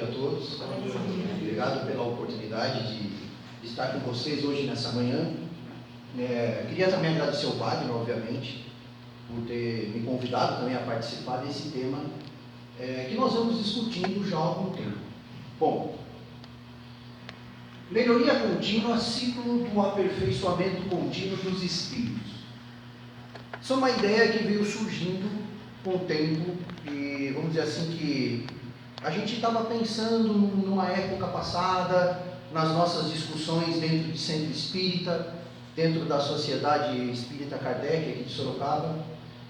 dia a todos. Obrigado pela oportunidade de estar com vocês hoje nessa manhã. Queria também agradecer ao Wagner, obviamente, por ter me convidado também a participar desse tema que nós vamos discutindo já há algum tempo. Bom, melhoria contínua, ciclo do aperfeiçoamento contínuo dos espíritos. Isso é uma ideia que veio surgindo com o tempo e vamos dizer assim que a gente estava pensando numa época passada, nas nossas discussões dentro de centro espírita, dentro da Sociedade Espírita Kardec aqui de Sorocaba,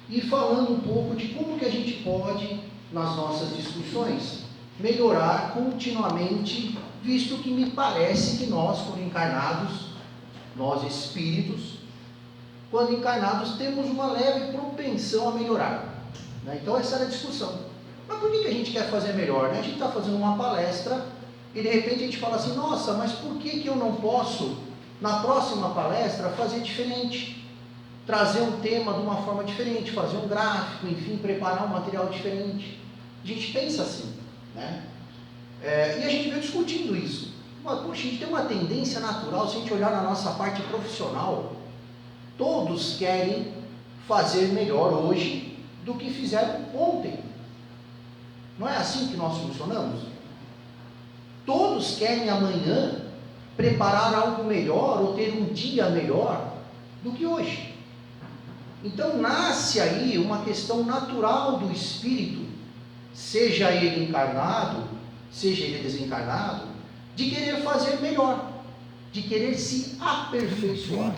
e falando um pouco de como que a gente pode, nas nossas discussões, melhorar continuamente, visto que me parece que nós, quando encarnados, nós espíritos, quando encarnados, temos uma leve propensão a melhorar. Então essa era a discussão. Mas por que a gente quer fazer melhor? A gente está fazendo uma palestra e de repente a gente fala assim, nossa, mas por que eu não posso, na próxima palestra, fazer diferente? Trazer um tema de uma forma diferente, fazer um gráfico, enfim, preparar um material diferente. A gente pensa assim, né? E a gente veio discutindo isso. Mas, poxa, a gente tem uma tendência natural, se a gente olhar na nossa parte profissional, todos querem fazer melhor hoje do que fizeram ontem. Não é assim que nós funcionamos? Todos querem amanhã preparar algo melhor ou ter um dia melhor do que hoje. Então nasce aí uma questão natural do espírito, seja ele encarnado, seja ele desencarnado, de querer fazer melhor, de querer se aperfeiçoar.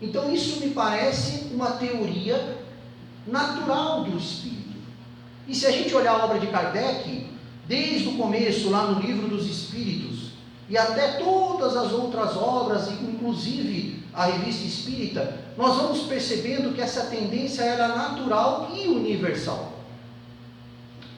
Então isso me parece uma teoria natural do espírito. E se a gente olhar a obra de Kardec, desde o começo, lá no Livro dos Espíritos, e até todas as outras obras, inclusive a Revista Espírita, nós vamos percebendo que essa tendência era natural e universal.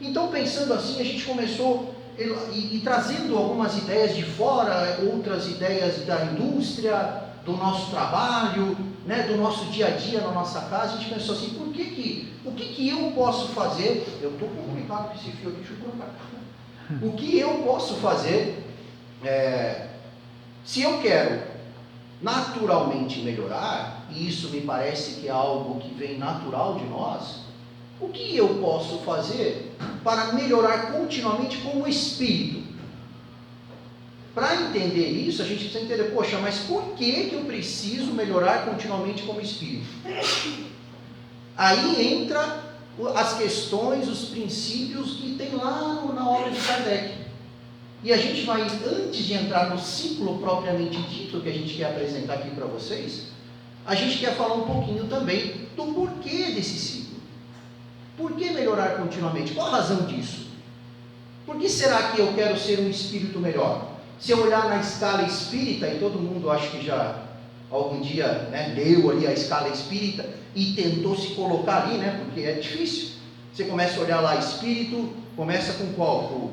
Então, pensando assim, a gente começou e trazendo algumas ideias de fora, outras ideias da indústria, do nosso trabalho, né, do nosso dia a dia na nossa casa. A gente pensou assim, o que eu posso fazer? Eu estou comunicado com esse fio aqui, deixa eu colocar. O que eu posso fazer se eu quero naturalmente melhorar, e isso me parece que é algo que vem natural de nós, o que eu posso fazer para melhorar continuamente como espírito? Para entender isso, a gente precisa entender, poxa, mas por que eu preciso melhorar continuamente como espírito? Aí entra as questões, os princípios que tem lá na obra de Kardec. E a gente vai, antes de entrar no ciclo propriamente dito, que a gente quer apresentar aqui para vocês, a gente quer falar um pouquinho também do porquê desse ciclo. Por que melhorar continuamente? Qual a razão disso? Por que será que eu quero ser um espírito melhor? Se eu olhar na escala espírita, e todo mundo acho que já algum dia, né, leu ali a escala espírita e tentou se colocar ali, né, porque é difícil. Você começa a olhar lá espírito, começa com qual?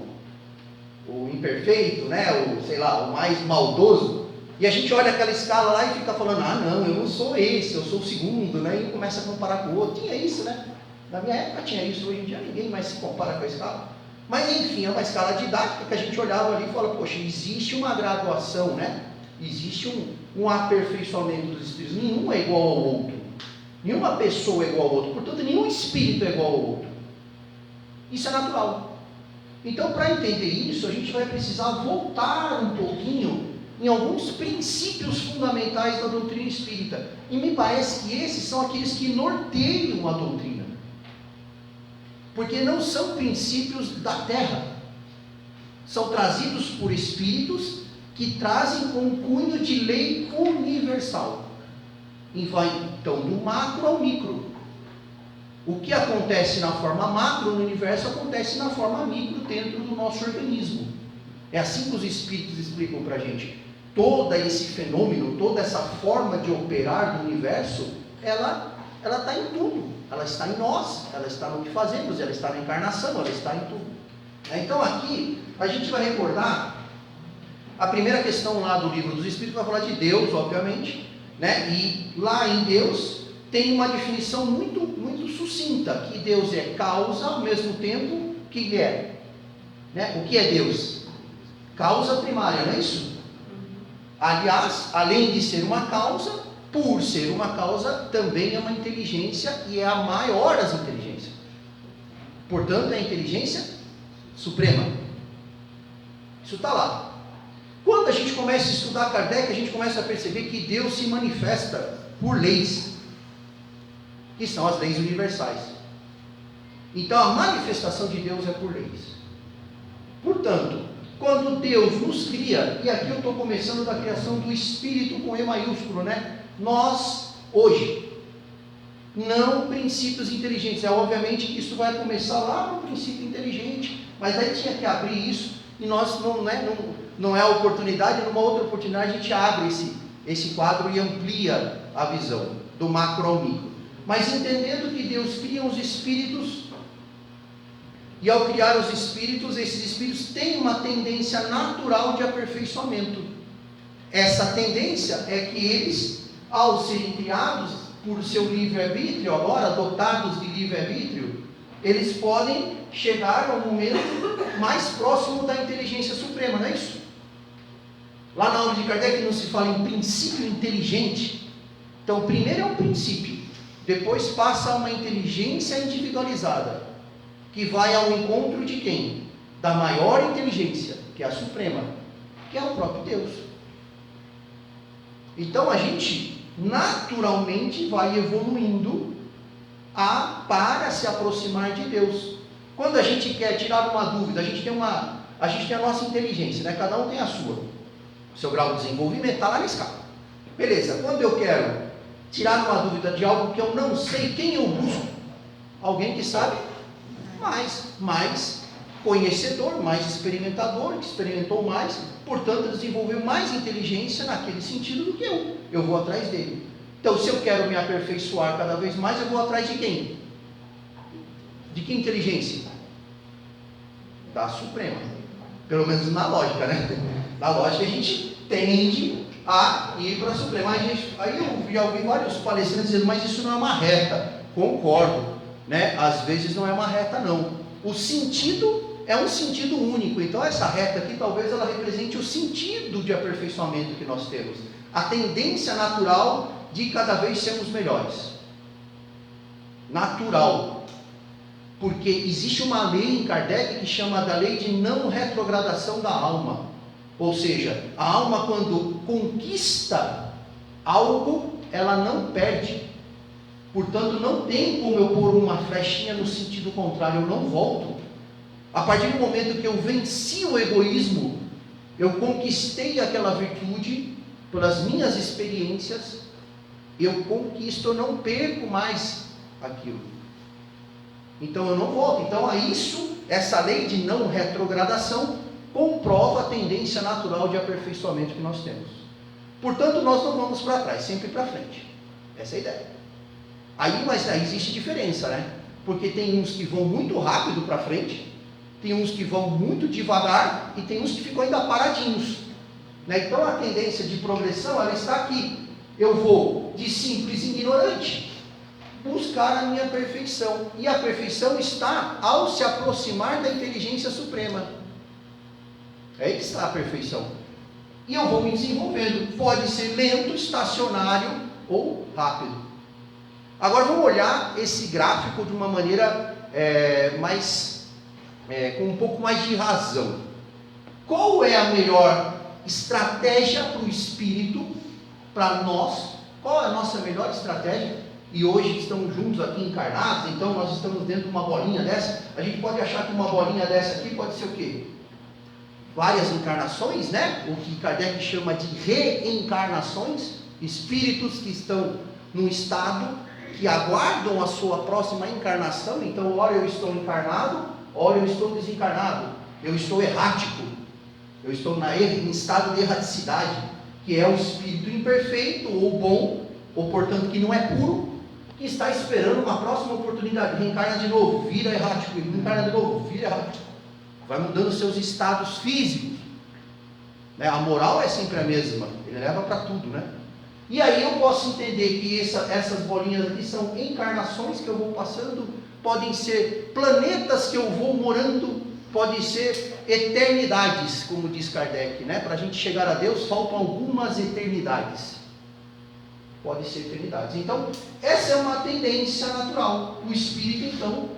O imperfeito, né, o mais maldoso. E a gente olha aquela escala lá e fica falando, não, eu não sou esse, eu sou o segundo, né, e começa a comparar com o outro. Tinha isso, né? Na minha época tinha isso, hoje em dia ninguém mais se compara com a escala. Mas enfim, é uma escala didática que a gente olhava ali e fala, poxa, existe uma graduação, né? Existe um aperfeiçoamento dos espíritos. Nenhum é igual ao outro. Nenhuma pessoa é igual ao outro. Portanto, nenhum espírito é igual ao outro. Isso é natural. Então, para entender isso, a gente vai precisar voltar um pouquinho em alguns princípios fundamentais da doutrina espírita. E me parece que esses são aqueles que norteiam a doutrina. Porque não são princípios da terra. São trazidos por espíritos que trazem com um cunho de lei universal. E vai então do macro ao micro. O que acontece na forma macro no universo acontece na forma micro dentro do nosso organismo. É assim que os espíritos explicam para a gente. Todo esse fenômeno, toda essa forma de operar do universo, ela está em tudo. Ela está em nós, ela está no que fazemos, ela está na encarnação, ela está em tudo. Então aqui a gente vai recordar a primeira questão lá do Livro dos Espíritos, vai falar de Deus, obviamente, né? E lá em Deus tem uma definição muito, muito sucinta, que Deus é causa ao mesmo tempo que Ele é né? O que é Deus? Causa primária, não é isso? Aliás, além de ser uma causa, por ser uma causa, também é uma inteligência e é a maior das inteligências. Portanto, é a inteligência suprema. Isso está lá. Quando a gente começa a estudar Kardec, a gente começa a perceber que Deus se manifesta por leis, que são as leis universais. Então, a manifestação de Deus é por leis. Portanto, quando Deus nos cria, e aqui eu estou começando da criação do Espírito com E maiúsculo, né? Nós, hoje, não princípios inteligentes. Obviamente que isso vai começar lá no princípio inteligente, mas aí tinha que abrir isso, e nós não é a oportunidade, numa outra oportunidade a gente abre esse quadro e amplia a visão do macro ao micro. Mas entendendo que Deus cria os espíritos, e ao criar os espíritos, esses espíritos têm uma tendência natural de aperfeiçoamento. Essa tendência é que eles, ao serem criados por seu livre-arbítrio, agora dotados de livre-arbítrio, eles podem chegar ao momento mais próximo da inteligência suprema, não é isso? Lá na obra de Kardec não se fala em princípio inteligente. Então, primeiro é um princípio, depois passa a uma inteligência individualizada, que vai ao encontro de quem? Da maior inteligência, que é a suprema, que é o próprio Deus. Então a gente naturalmente vai evoluindo para se aproximar de Deus. Quando a gente quer tirar uma dúvida, a gente tem a nossa inteligência, né? Cada um tem a sua. O seu grau de desenvolvimento está lá na escala. Beleza, quando eu quero tirar uma dúvida de algo que eu não sei, quem eu busco? Alguém que sabe mais conhecedor, mais experimentador, que experimentou mais, portanto desenvolveu mais inteligência naquele sentido do que eu. Eu vou atrás dele. Então, se eu quero me aperfeiçoar cada vez mais, eu vou atrás de quem? De que inteligência? Da Suprema. Pelo menos na lógica, né? Na lógica a gente tende a ir para a Suprema. Aí eu já ouvi vários palestrantes dizendo, mas isso não é uma reta. Concordo, né? Às vezes não é uma reta, não. O sentido é um sentido único. Então essa reta aqui talvez ela represente o sentido de aperfeiçoamento que nós temos. A tendência natural de cada vez sermos melhores. Natural. Porque existe uma lei em Kardec que chama da lei de não retrogradação da alma. Ou seja, a alma quando conquista algo, ela não perde. Portanto, não tem como eu pôr uma flechinha no sentido contrário, eu não volto. A partir do momento que eu venci o egoísmo, eu conquistei aquela virtude pelas minhas experiências, eu conquisto, eu não perco mais aquilo. Então eu não volto. Então essa lei de não retrogradação comprova a tendência natural de aperfeiçoamento que nós temos. Portanto, nós não vamos para trás, sempre para frente. Essa é a ideia. Mas aí existe diferença, né? Porque tem uns que vão muito rápido para frente, tem uns que vão muito devagar e tem uns que ficam ainda paradinhos, né? Então a tendência de progressão, ela está aqui. Eu vou de simples ignorante buscar a minha perfeição, e a perfeição está ao se aproximar da inteligência suprema. É aí que está a perfeição. E eu vou me desenvolvendo. Pode ser lento, estacionário ou rápido. Agora vamos olhar esse gráfico de uma maneira com um pouco mais de razão. Qual é a melhor estratégia para o espírito, para nós? Qual é a nossa melhor estratégia? E hoje estamos juntos aqui encarnados, então nós estamos dentro de uma bolinha dessa. A gente pode achar que uma bolinha dessa aqui pode ser o quê? Várias encarnações, né? O que Kardec chama de reencarnações, espíritos que estão num estado que aguardam a sua próxima encarnação. Então, ora eu estou encarnado, ora eu estou desencarnado, eu estou errático, eu estou em estado de erraticidade, que é o espírito imperfeito ou bom, ou portanto que não é puro, que está esperando uma próxima oportunidade. Reencarna de novo, vira errático, reencarna de novo, vira errático. Vai mudando seus estados físicos, né? A moral é sempre a mesma, ele leva para tudo, né? E aí eu posso entender que essas bolinhas aqui são encarnações que eu vou passando, podem ser planetas que eu vou morando, pode ser eternidades, como diz Kardec, né? Para a gente chegar a Deus faltam algumas eternidades. Pode ser eternidades. Então, essa é uma tendência natural. O espírito, então,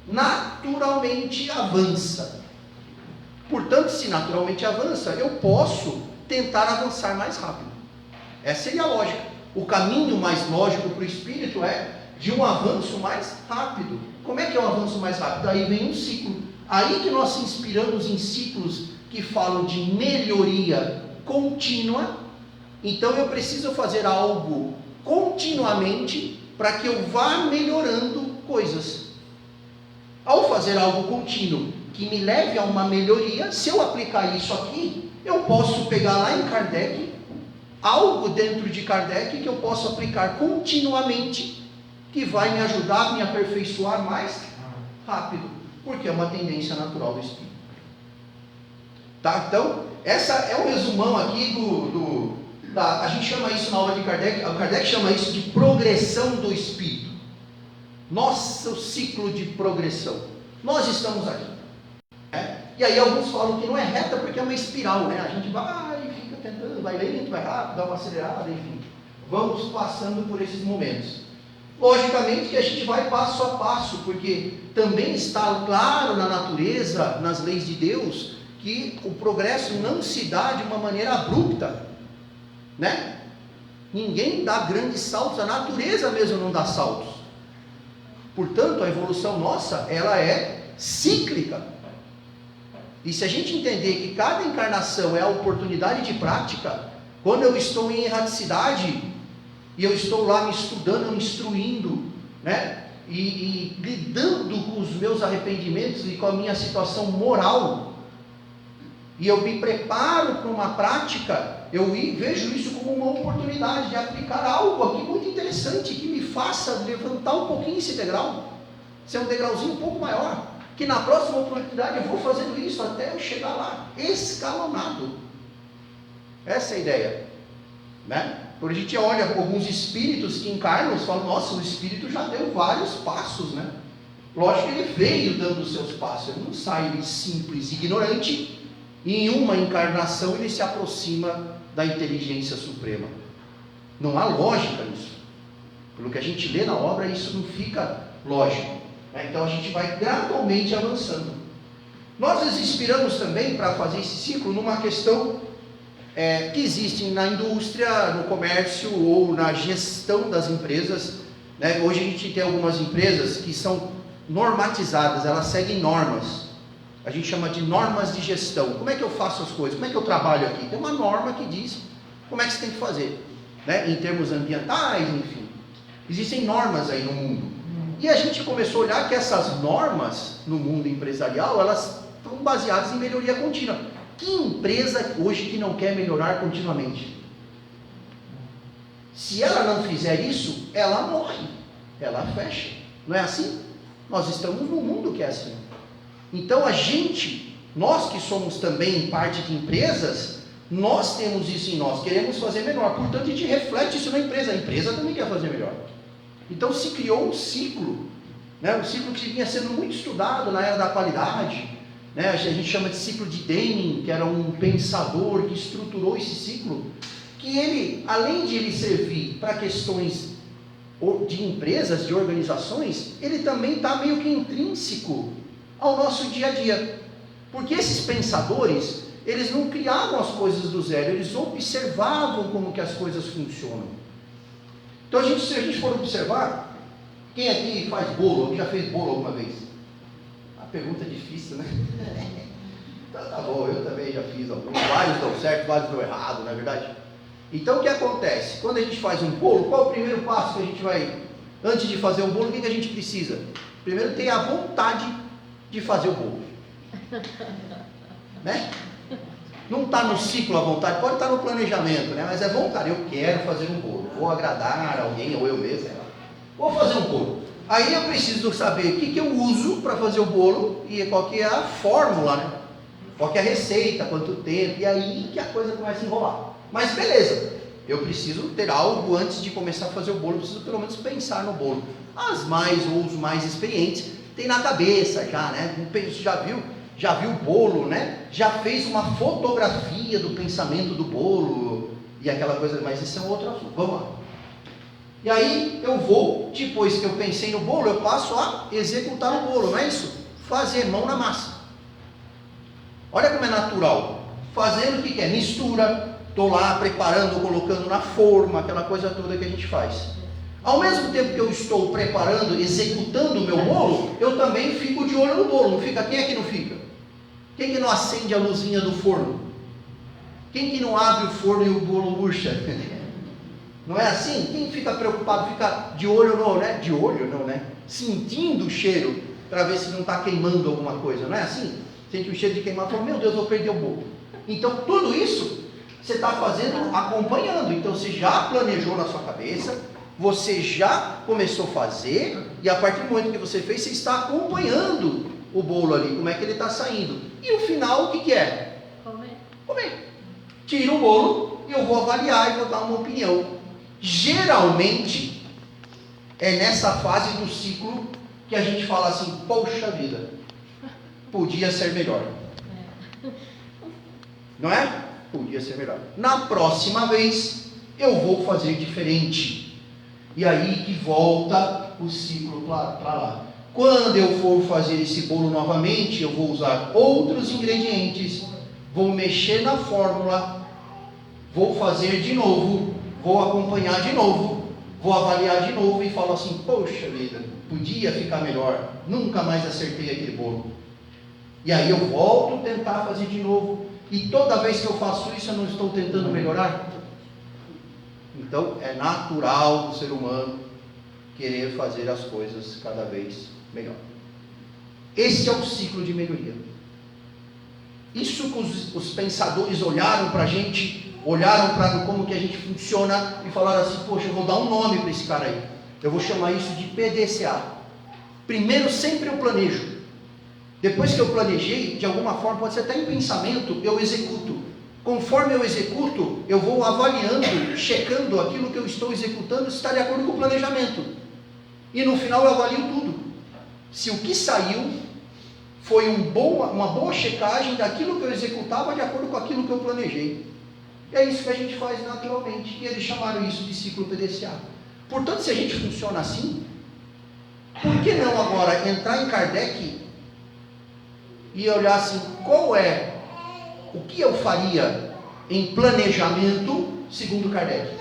naturalmente avança. Portanto, se naturalmente avança, eu posso tentar avançar mais rápido. Essa seria a lógica. O caminho mais lógico para o espírito é de um avanço mais rápido. Como é que é um avanço mais rápido? Aí vem um ciclo. Aí que nós se inspiramos em ciclos que falam de melhoria contínua. Então eu preciso fazer algo continuamente para que eu vá melhorando coisas. Ao fazer algo contínuo que me leve a uma melhoria, se eu aplicar isso aqui, eu posso pegar lá em Kardec, algo dentro de Kardec que eu posso aplicar continuamente, que vai me ajudar a me aperfeiçoar mais rápido, porque é uma tendência natural do espírito. Tá? Então, essa é o resumão aqui a gente chama isso na obra de Kardec, Kardec chama isso de progressão do espírito. Nosso ciclo de progressão. Nós estamos aqui. Né? E aí alguns falam que não é reta porque é uma espiral, né? A gente vai e fica tentando, vai lento, vai rápido, dá uma acelerada, enfim. Vamos passando por esses momentos. Logicamente que a gente vai passo a passo, porque também está claro na natureza, nas leis de Deus, que o progresso não se dá de uma maneira abrupta, né? Ninguém dá grandes saltos, a natureza mesmo não dá saltos. Portanto, a evolução nossa, ela é cíclica. E se a gente entender que cada encarnação é a oportunidade de prática, quando eu estou em erraticidade, e eu estou lá me estudando, me instruindo, né? E lidando com os meus arrependimentos e com a minha situação moral, e eu me preparo para uma prática, eu vejo isso como uma oportunidade de aplicar algo aqui muito interessante, que me faça levantar um pouquinho esse degrau, ser um degrauzinho um pouco maior, que na próxima oportunidade eu vou fazendo isso até eu chegar lá, escalonado. Essa é a ideia, né? Quando a gente olha alguns espíritos que encarnam, você fala, nossa, o espírito já deu vários passos, né? Lógico que ele veio dando os seus passos, ele não sai simples, ignorante, e em uma encarnação ele se aproxima da inteligência suprema. Não há lógica nisso. Pelo que a gente lê na obra, isso não fica lógico. Então a gente vai gradualmente avançando. Nós nos inspiramos também para fazer esse ciclo numa questão que existe na indústria, no comércio ou na gestão das empresas. Né? Hoje a gente tem algumas empresas que são normatizadas, elas seguem normas. A gente chama de normas de gestão. Como é que eu faço as coisas? Como é que eu trabalho aqui? Tem uma norma que diz como é que você tem que fazer, né? Em termos ambientais, enfim. Existem normas aí no mundo. E a gente começou a olhar que essas normas no mundo empresarial, elas estão baseadas em melhoria contínua. Que empresa hoje que não quer melhorar continuamente? Se ela não fizer isso, ela morre, ela fecha. Não é assim? Nós estamos num mundo que é assim. Então nós que somos também parte de empresas, nós temos isso em nós, queremos fazer melhor, portanto a gente reflete isso na empresa, a empresa também quer fazer melhor. Então se criou um ciclo, né? Um ciclo que vinha sendo muito estudado na era da qualidade, né? A gente chama de ciclo de Deming, que era um pensador que estruturou esse ciclo, que ele, além de ele servir para questões de empresas, de organizações, ele também está meio que intrínseco ao nosso dia a dia, porque esses pensadores, eles não criavam as coisas do zero, eles observavam como que as coisas funcionam. Então se a gente for observar, quem aqui faz bolo, ou já fez bolo alguma vez? A pergunta é difícil, né? Então tá bom, eu também já fiz alguns, vários dão certo, vários dão errado, não é verdade? Então o que acontece? Quando a gente faz um bolo, qual é o primeiro passo que a gente vai, antes de fazer um bolo, o que a gente precisa? Primeiro ter a vontade de fazer o bolo, né? Não está no ciclo a vontade, pode estar no planejamento, né? Mas é vontade, eu quero fazer um bolo, vou agradar alguém ou eu mesmo, vou fazer um bolo. Aí eu preciso saber o que eu uso para fazer o bolo e qual que é a fórmula, né? Qual que é a receita, quanto tempo, e aí que a coisa começa a enrolar. Mas beleza, eu preciso ter algo antes de começar a fazer o bolo, eu preciso pelo menos pensar no bolo. As mais ou os mais experientes tem na cabeça já, né? Você já viu já viu o bolo, né? Já fez uma fotografia do pensamento do bolo e aquela coisa, mas isso é um outro assunto. Vamos lá. E aí eu vou, depois que eu pensei no bolo, eu passo a executar o bolo, não é isso? Fazer mão na massa. Olha como é natural. Fazendo o que é? Mistura, estou lá preparando, colocando na forma, aquela coisa toda que a gente faz. Ao mesmo tempo que eu estou preparando, executando o meu bolo, eu também fico de olho no bolo. Não fica? Quem é que não fica? Quem que não acende a luzinha do forno? Quem que não abre o forno e o bolo murcha? Não é assim? Quem fica preocupado, fica de olho no, né? De olho não, né? Sentindo o cheiro, para ver se não está queimando alguma coisa, não é assim? Sente o cheiro de queimar, fala, meu Deus, vou perder o bolo. Então, tudo isso, você está fazendo, acompanhando. Então, você já planejou na sua cabeça, você já começou a fazer, e a partir do momento que você fez, você está acompanhando o bolo ali, como é que ele está saindo. E o final, o que é? Comer. Tiro o bolo, e eu vou avaliar e vou dar uma opinião. Geralmente, é nessa fase do ciclo que a gente fala assim, poxa vida, podia ser melhor. Não é? Podia ser melhor. Na próxima vez, eu vou fazer diferente. E aí que volta o ciclo para lá. Quando eu for fazer esse bolo novamente, eu vou usar outros ingredientes, vou mexer na fórmula, vou fazer de novo, vou acompanhar de novo, vou avaliar de novo e falo assim, poxa vida, podia ficar melhor, nunca mais acertei aquele bolo. E aí eu volto a tentar fazer de novo, e toda vez que eu faço isso, eu não estou tentando melhorar? Então, é natural do ser humano querer fazer as coisas cada vez melhor. Esse é o ciclo de melhoria. Isso que os pensadores olharam para a gente, olharam para como que a gente funciona e falaram assim, poxa, eu vou dar um nome para esse cara aí. Eu vou chamar isso de PDCA. Primeiro, sempre eu planejo. Depois que eu planejei, de alguma forma, pode ser até em pensamento, eu executo. Conforme eu executo, eu vou avaliando, checando aquilo que eu estou executando se está de acordo com o planejamento. E no final eu avalio tudo. Se o que saiu foi uma boa checagem daquilo que eu executava de acordo com aquilo que eu planejei. E é isso que a gente faz naturalmente. E eles chamaram isso de ciclo PDCA. Portanto, se a gente funciona assim, por que não agora entrar em Kardec e olhar assim, o que eu faria em planejamento segundo Kardec?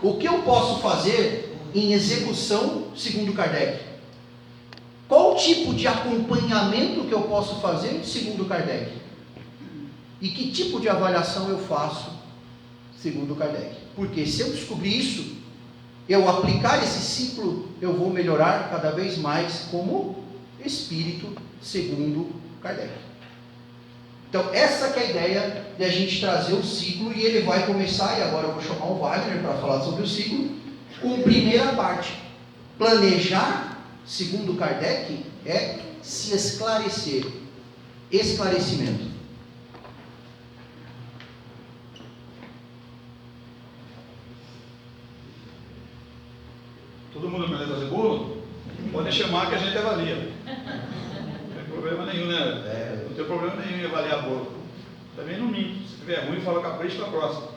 O que eu posso fazer em execução segundo Kardec? Qual tipo de acompanhamento que eu posso fazer segundo Kardec? E que tipo de avaliação eu faço segundo Kardec? Porque se eu descobrir isso, eu aplicar esse ciclo, eu vou melhorar cada vez mais como espírito segundo Kardec. Então essa que é a ideia de a gente trazer o ciclo, e ele vai começar, e agora eu vou chamar o Wagner para falar sobre o ciclo, com primeira parte. Planejar, segundo Kardec, é se esclarecer. Esclarecimento. Todo mundo aprendeu a fazer bolo? Pode chamar que a gente avalia. Não tem problema nenhum, né? Não tem problema nenhum em avaliar bolo. Também não minto. Se tiver ruim, fala capricho para a próxima.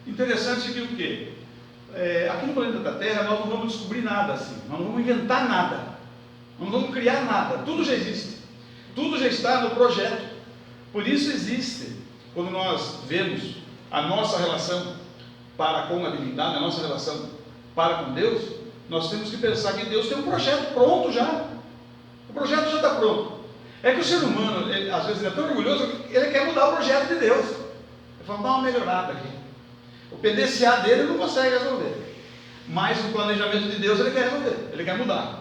Interessante que o quê? Aqui no planeta Terra nós não vamos descobrir nada assim. Nós não vamos inventar nada. Nós não vamos criar nada. Tudo já existe. Tudo já está no projeto. Por isso existe, quando nós vemos a nossa relação para com a divindade, a nossa relação para com Deus, nós temos que pensar que Deus tem um projeto pronto já. O projeto já está pronto. É que o ser humano, às vezes, ele é tão orgulhoso que ele quer mudar o projeto de Deus. Ele fala, dá uma melhorada aqui. O PDCA dele ele não consegue resolver. Mas o planejamento de Deus ele quer resolver, ele quer mudar.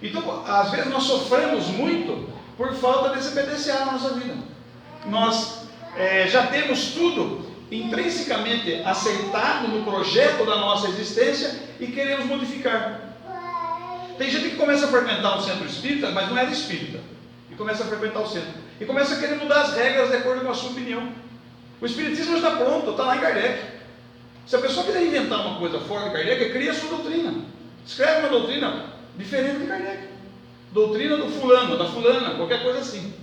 Então, às vezes, nós sofremos muito por falta desse PDCA na nossa vida. Nós já temos tudo intrinsecamente aceitado no projeto da nossa existência e queremos modificar. Tem gente que começa a frequentar um centro espírita, mas não é espírita, e começa a frequentar o centro e começa a querer mudar as regras de acordo com a sua opinião. O espiritismo está pronto, está lá em Kardec. Se a pessoa quiser inventar uma coisa fora de Kardec, cria a sua doutrina, escreve uma doutrina diferente de Kardec. Doutrina do fulano, da fulana, qualquer coisa assim.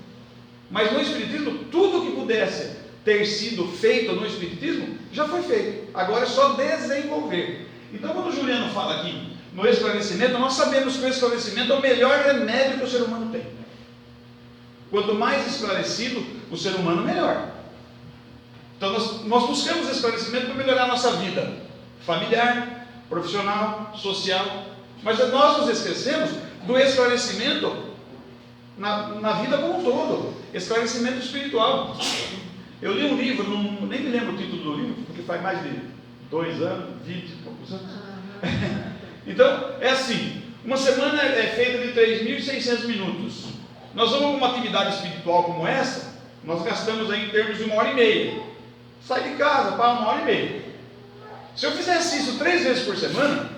Mas no Espiritismo, tudo que pudesse ter sido feito no Espiritismo, já foi feito. Agora é só desenvolver. Então, quando o Juliano fala aqui no esclarecimento, nós sabemos que o esclarecimento é o melhor remédio que o ser humano tem. Quanto mais esclarecido o ser humano, melhor. Então, nós buscamos esclarecimento para melhorar a nossa vida familiar, profissional, social. Mas nós nos esquecemos do esclarecimento na vida como um todo, esclarecimento espiritual. Eu li um livro, nem me lembro o título do livro, porque faz mais de 2 anos, 20 e poucos anos. Então, é assim, uma semana é feita de 3.600 minutos. Nós vamos a uma atividade espiritual como essa, nós gastamos aí em termos de 1h30. Sai de casa para 1h30. Se eu fizesse isso 3 vezes por semana,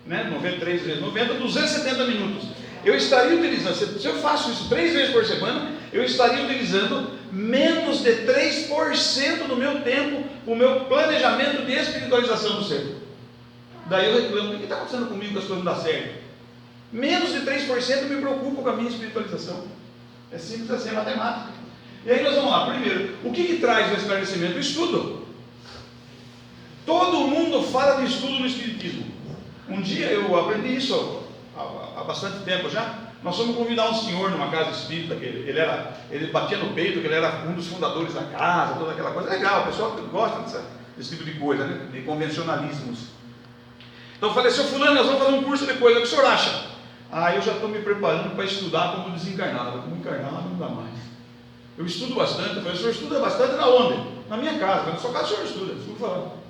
né, 93 vezes 90, 270 minutos. Eu estaria utilizando, se eu faço isso 3 vezes por semana, eu estaria utilizando menos de 3% do meu tempo, o meu planejamento de espiritualização do ser. Daí eu reclamo, o que está acontecendo comigo que as coisas não dão certo? Menos de 3% me preocupa com a minha espiritualização. É simples assim, é matemática. E aí nós vamos lá, primeiro, o que traz o esclarecimento? O estudo. Todo mundo fala de estudo no Espiritismo. Um dia eu aprendi isso há bastante tempo já. Nós fomos convidar um senhor numa casa espírita, que ele batia no peito, que ele era um dos fundadores da casa, toda aquela coisa. Legal, o pessoal gosta desse tipo de coisa, né? De convencionalismos. Então eu falei, seu fulano, nós vamos fazer um curso de coisa, o que o senhor acha? Eu já estou me preparando para estudar como desencarnado. Como encarnado não dá mais. Eu estudo bastante. Eu falei, o senhor estuda bastante na onde? Na minha casa. Na sua casa o senhor estuda, desculpa falar.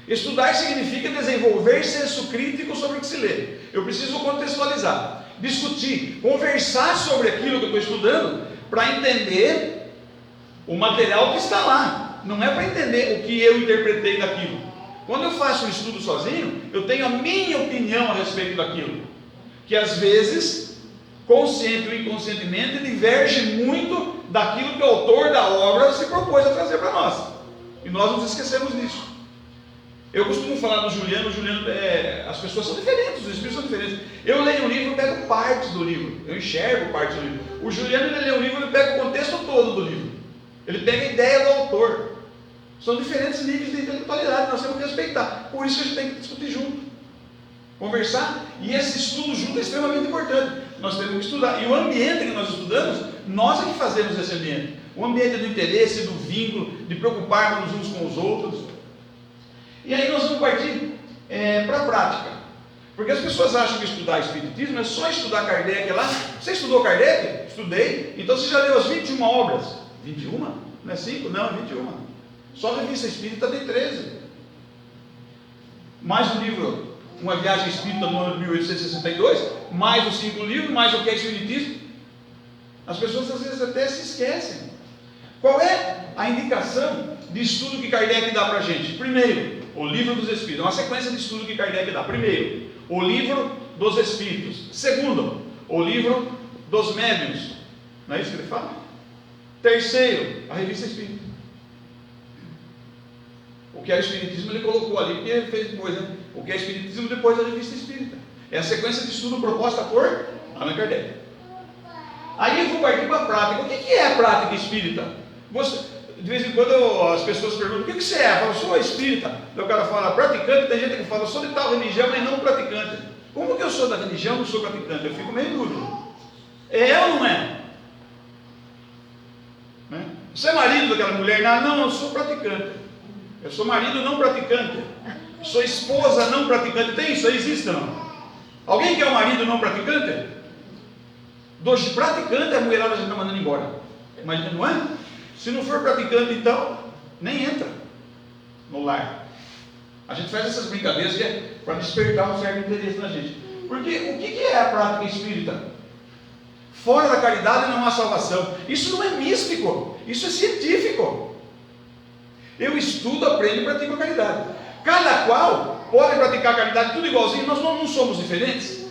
Estudar significa desenvolver senso crítico sobre o que se lê. Eu preciso contextualizar, discutir, conversar sobre aquilo que eu estou estudando para entender o material que está lá. Não é para entender o que eu interpretei daquilo. Quando eu faço um estudo sozinho, eu tenho a minha opinião a respeito daquilo, que às vezes, consciente ou inconscientemente, diverge muito daquilo que o autor da obra se propôs a trazer para nós. E nós nos esquecemos disso. Eu costumo falar do Juliano, as pessoas são diferentes, os espíritos são diferentes. Eu leio um livro e pego partes do livro, eu enxergo partes do livro. O Juliano, ele lê um livro e pega o contexto todo do livro. Ele pega a ideia do autor. São diferentes níveis de intelectualidade, nós temos que respeitar. Por isso que a gente tem que discutir junto, conversar, e esse estudo junto é extremamente importante. Nós temos que estudar, e o ambiente que nós estudamos, nós é que fazemos esse ambiente. O ambiente do interesse, do vínculo, de preocuparmos uns com os outros. E aí nós vamos partir para a prática. Porque as pessoas acham que estudar Espiritismo é só estudar Kardec lá. Você estudou Kardec? Estudei. Então você já leu as 21 obras? 21? Não é 5? Não, é 21. Só a Revista Espírita tem 13. Mais o livro Uma Viagem Espírita no ano de 1862, mais os 5 livros, mais o que é Espiritismo. As pessoas às vezes até se esquecem. Qual é a indicação de estudo que Kardec dá para a gente? Primeiro, o Livro dos Espíritos. É uma sequência de estudo que Kardec dá. Primeiro, o Livro dos Espíritos. Segundo, o Livro dos Médiuns. Não é isso que ele fala? Terceiro, a Revista Espírita. O que é o Espiritismo ele colocou ali, porque ele fez depois, né? O que é Espiritismo depois da Revista Espírita. É a sequência de estudo proposta por Allan Kardec. Aí eu vou partir para a prática. O que é a prática espírita? De vez em quando as pessoas perguntam, o que você é? Eu falo, sou espírita. Daí o cara fala, praticante. Tem gente que fala, eu sou de tal religião, mas não praticante. Como que eu sou da religião e não sou praticante? Eu fico meio dúvida. É ou não é? Né? Você é marido daquela mulher? Não, eu sou praticante. Eu sou marido não praticante. Sou esposa não praticante. Tem isso aí? Existe ou não? Alguém que é um marido não praticante? Dos praticantes, a mulherada já está mandando embora. Mas não é? Se não for praticante, então, nem entra no lar. A gente faz essas brincadeiras que é para despertar um certo interesse na gente. Porque o que é a prática espírita? Fora da caridade não há salvação. Isso não é místico, isso é científico. Eu estudo, aprendo e pratico a caridade. Cada qual pode praticar a caridade tudo igualzinho, nós não somos diferentes.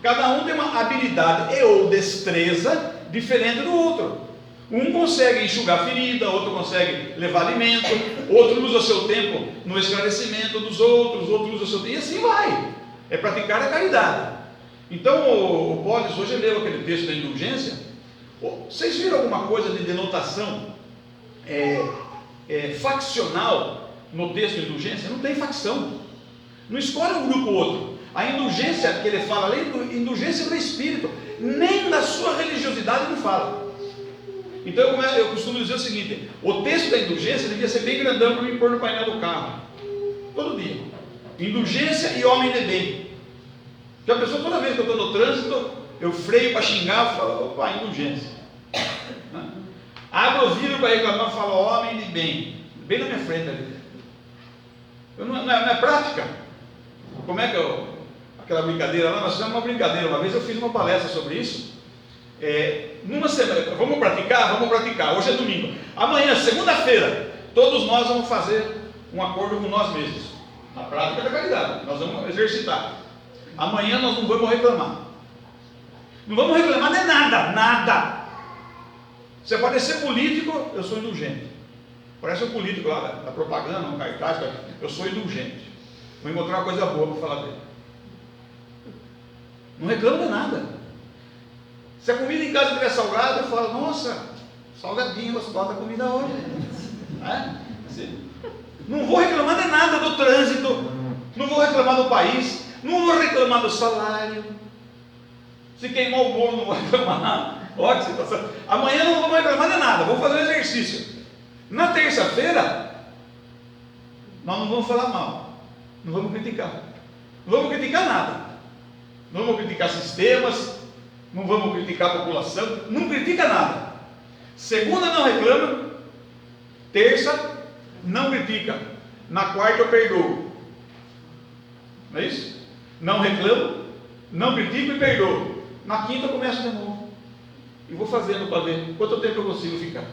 Cada um tem uma habilidade e ou destreza diferente do outro. Um consegue enxugar ferida, outro consegue levar alimento, outro usa o seu tempo no esclarecimento dos outros, outro usa o seu tempo, e assim vai. É praticar a caridade. Então o Polis hoje leu aquele texto da indulgência. Vocês viram alguma coisa de denotação faccional no texto de indulgência? Não tem facção. Não escolhe um grupo ou outro. A indulgência que ele fala ali, indulgência do Espírito, nem da sua religiosidade ele fala. Então eu costumo dizer o seguinte: o texto da indulgência devia ser bem grandão para me pôr no painel do carro, todo dia. Indulgência e homem de bem. Porque a pessoa, toda vez que eu estou no trânsito, eu freio para xingar, eu falo, opa, indulgência. Abro o vidro para reclamar, eu falo, homem de bem. Bem na minha frente ali. Não é prática? Como é que aquela brincadeira lá, nós fizemos uma brincadeira, uma vez eu fiz uma palestra sobre isso. Numa semana, vamos praticar, hoje é domingo. Amanhã, segunda-feira, todos nós vamos fazer um acordo com nós mesmos. A prática da caridade, nós vamos exercitar. Amanhã nós não vamos reclamar. Não vamos reclamar de nada. Se aparecer político, eu sou indulgente. Parece um político lá da propaganda, um cartaz, eu sou indulgente. Vou encontrar uma coisa boa para falar dele. Não reclamo de nada. Se a comida em casa estiver salgada, eu falo, nossa, salgadinho, gostosa da comida hoje. Não vou reclamar de nada do trânsito, não vou reclamar do país, não vou reclamar do salário. Se queimou o bolo, não vou reclamar. Olha que situação. Amanhã não vou reclamar de nada, vou fazer um exercício. Na terça-feira, nós não vamos falar mal, não vamos criticar. Não vamos criticar nada. Não vamos criticar sistemas, não vamos criticar a população, não critica nada. Segunda não reclama, terça não critica, na quarta eu perdoo. Não é isso? Não reclamo, não critico e perdoo. Na quinta eu começo de novo. E vou fazendo para ver quanto tempo eu consigo ficar.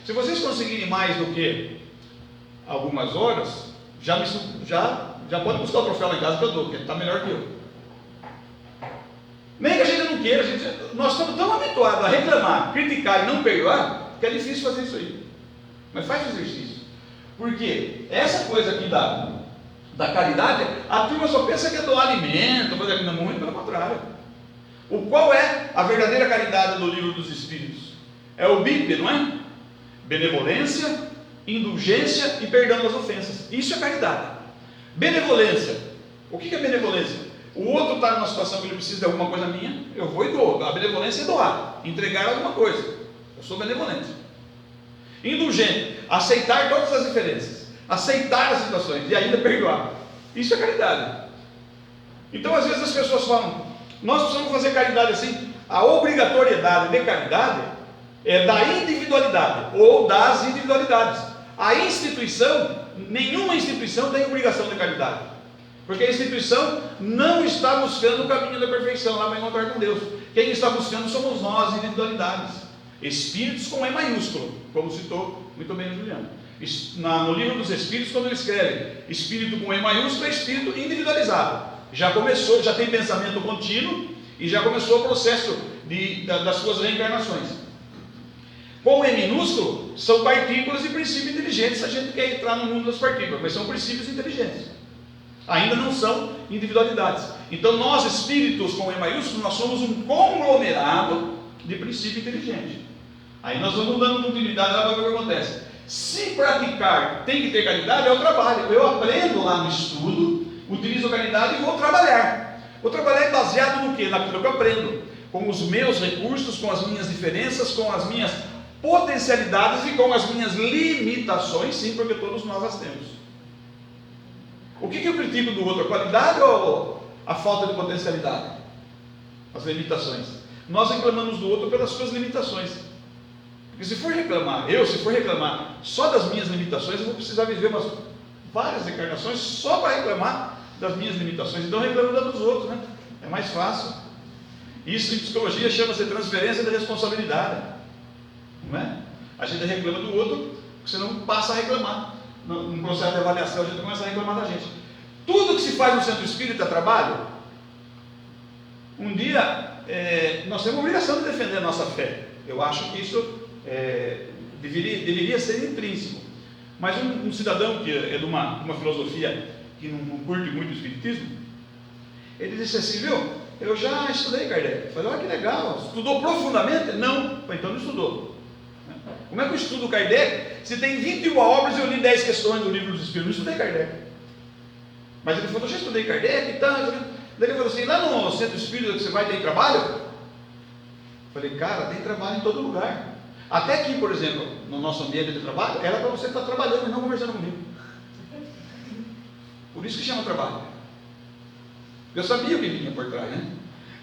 Se vocês conseguirem mais do que algumas horas, já pode buscar o troféu lá em casa que eu dou, porque ele está melhor que eu. Nem que a gente não queira, nós estamos tão habituados a reclamar, criticar e não perdoar, que é difícil fazer isso aí. Mas faz o exercício. Porque essa coisa aqui da caridade, a turma só pensa que é doar alimento, fazer aquilo, muito pelo contrário. Qual é a verdadeira caridade do livro dos Espíritos? É o BIP, não é? Benevolência, indulgência e perdão das ofensas. Isso é caridade. Benevolência. O que é benevolência? O outro está numa situação que ele precisa de alguma coisa minha, eu vou e dou. A benevolência é doar, entregar alguma coisa. Eu sou benevolente. Indulgente, aceitar todas as diferenças, aceitar as situações e ainda perdoar. Isso é caridade. Então às vezes as pessoas falam, nós precisamos fazer caridade assim. A obrigatoriedade de caridade é da individualidade ou das individualidades. A instituição, nenhuma instituição tem obrigação de caridade, porque a instituição não está buscando o caminho da perfeição lá para encontrar com Deus. Quem está buscando somos nós, individualidades, espíritos com E maiúsculo, como citou muito bem o Juliano. No livro dos Espíritos, quando ele escreve espírito com E maiúsculo, é espírito individualizado. Já começou, já tem pensamento contínuo e já começou o processo das suas reencarnações. Com E minúsculo, são partículas e princípios inteligentes. A gente quer entrar no mundo das partículas, mas são princípios inteligentes. Ainda não são individualidades. Então nós, espíritos com E maiúsculo, nós somos um conglomerado de princípio inteligente. Aí nós vamos dando continuidade lá para ver o que acontece. Se praticar tem que ter caridade, é o trabalho. Eu aprendo lá no estudo, utilizo a caridade e vou trabalhar. Vou trabalhar baseado no quê? Naquilo que eu aprendo, com os meus recursos, com as minhas diferenças, com as minhas potencialidades e com as minhas limitações, sim, porque todos nós as temos. O que eu critico do outro? A qualidade ou a falta de potencialidade? As limitações. Nós reclamamos do outro pelas suas limitações. Porque se for reclamar só das minhas limitações, eu vou precisar viver várias encarnações só para reclamar das minhas limitações. Então reclamo dos outros, né? É mais fácil. Isso em psicologia chama-se transferência de responsabilidade. Não é? A gente reclama do outro, porque senão passa a reclamar. No processo de avaliação a gente começa a reclamar da gente. Tudo que se faz no centro espírita é trabalho. Um dia nós temos a obrigação de defender a nossa fé. Eu acho que isso deveria ser intrínseco. Mas um cidadão que é de uma filosofia que não curte muito o espiritismo, ele disse assim, viu, eu já estudei Kardec. Eu falei, olha que legal, estudou profundamente? Não, então não estudou. Como é que eu estudo Kardec? Se tem 21 obras, eu li 10 questões do Livro dos Espíritos, não estudei Kardec. Mas ele falou, eu já estudei Kardec e tal. Daí ele falou assim, lá no centro espírita que você vai, tem trabalho? Eu falei, cara, tem trabalho em todo lugar. Até aqui, por exemplo, no nosso ambiente de trabalho, era para você estar trabalhando e não conversando comigo. Por isso que chama trabalho. Eu sabia o que vinha por trás, né?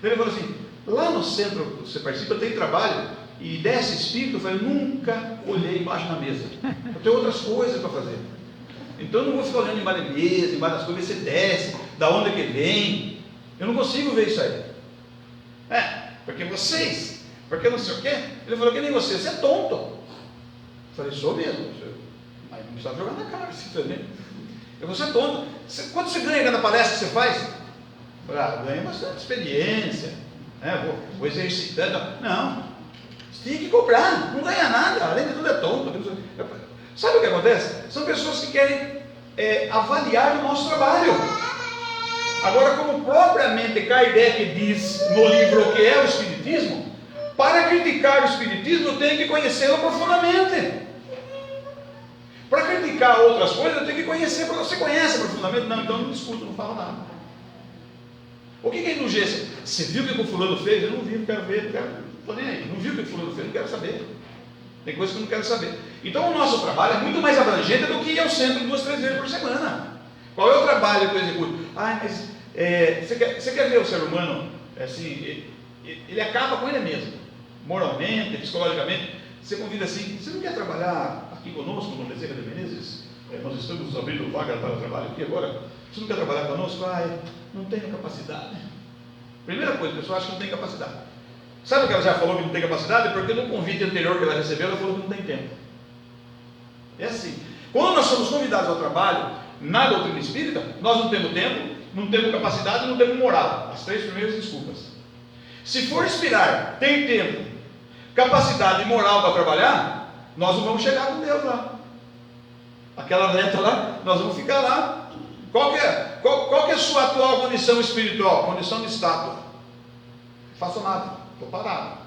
Daí ele falou assim, lá no centro que você participa, tem trabalho, e desce espírito. Eu falei, nunca olhei embaixo da mesa. Eu tenho outras coisas para fazer. Então eu não vou ficar olhando embaixo da mesa, embaixo das coisas, ver se desce, da onde que vem. Eu não consigo ver isso aí. Porque vocês, porque não sei o quê. Ele falou, que nem você é tonto. Eu falei, sou mesmo. Mas não precisa jogar na cara, assim também. Eu falei, você é tonto. Quanto você ganha cada palestra que você faz? Eu falei, ganha bastante experiência. Vou exercitando. Não, você tem que cobrar, não ganha nada, além de tudo é tonto. Sabe o que acontece? São pessoas que querem avaliar o nosso trabalho. Agora, como propriamente Kardec diz no livro O que é o Espiritismo, para criticar o Espiritismo eu tenho que conhecê-lo profundamente. Para criticar outras coisas eu tenho que conhecer. Você conhece profundamente? Não, então não discuto, não falo nada. O que é indulgência? Você viu o que o fulano fez? Eu não vi, não quero ver, não estou nem aí. Não viu o que o fulano fez, não quero saber. Tem coisas que eu não quero saber. Então o nosso trabalho é muito mais abrangente do que ir ao centro 2, 3 vezes por semana. Qual é o trabalho que eu executo? Mas você quer ver o ser humano, assim, ele acaba com ele mesmo, moralmente, psicologicamente. Você convida assim, você não quer trabalhar aqui conosco no Bezerra de Menezes? Nós estamos abrindo vaga para trabalho aqui agora. Você não quer trabalhar conosco? Não tenho capacidade. Primeira coisa, a pessoa acha que não tem capacidade. Sabe o que ela já falou que não tem capacidade? Porque no convite anterior que ela recebeu, ela falou que não tem tempo. É assim. Quando nós somos convidados ao trabalho na doutrina espírita, nós não temos tempo, não temos capacidade, não temos moral. As 3 primeiras desculpas. Se for esperar, ter tempo, capacidade e moral para trabalhar, nós não vamos chegar com Deus lá. Aquela letra lá, nós vamos ficar lá. Qual que é a sua atual condição espiritual? Condição de estátua. Não faço nada, estou parado.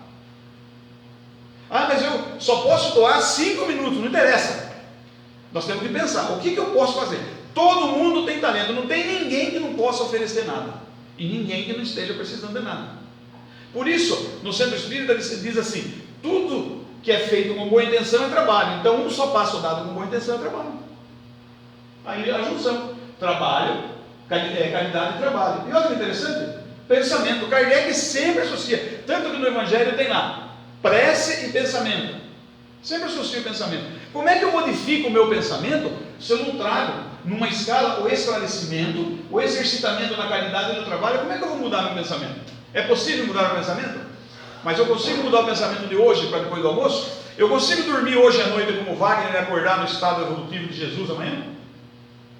Mas eu só posso doar 5 minutos, não interessa. Nós temos que pensar, o que eu posso fazer? Todo mundo tem talento, não tem ninguém que não possa oferecer nada. E ninguém que não esteja precisando de nada. Por isso, no centro espírita diz assim, tudo que é feito com boa intenção é trabalho. Então um só passo dado com boa intenção é trabalho. Aí a junção, trabalho, caridade e trabalho. E olha que interessante, pensamento. Kardec sempre associa, tanto que no Evangelho tem lá, prece e pensamento. Sempre associa o pensamento. Como é que eu modifico o meu pensamento se eu não trago numa escala o esclarecimento, o exercitamento na caridade e no trabalho? Como é que eu vou mudar meu pensamento? É possível mudar o pensamento? Mas eu consigo mudar o pensamento de hoje para depois do almoço? Eu consigo dormir hoje à noite como Wagner e acordar no estado evolutivo de Jesus amanhã?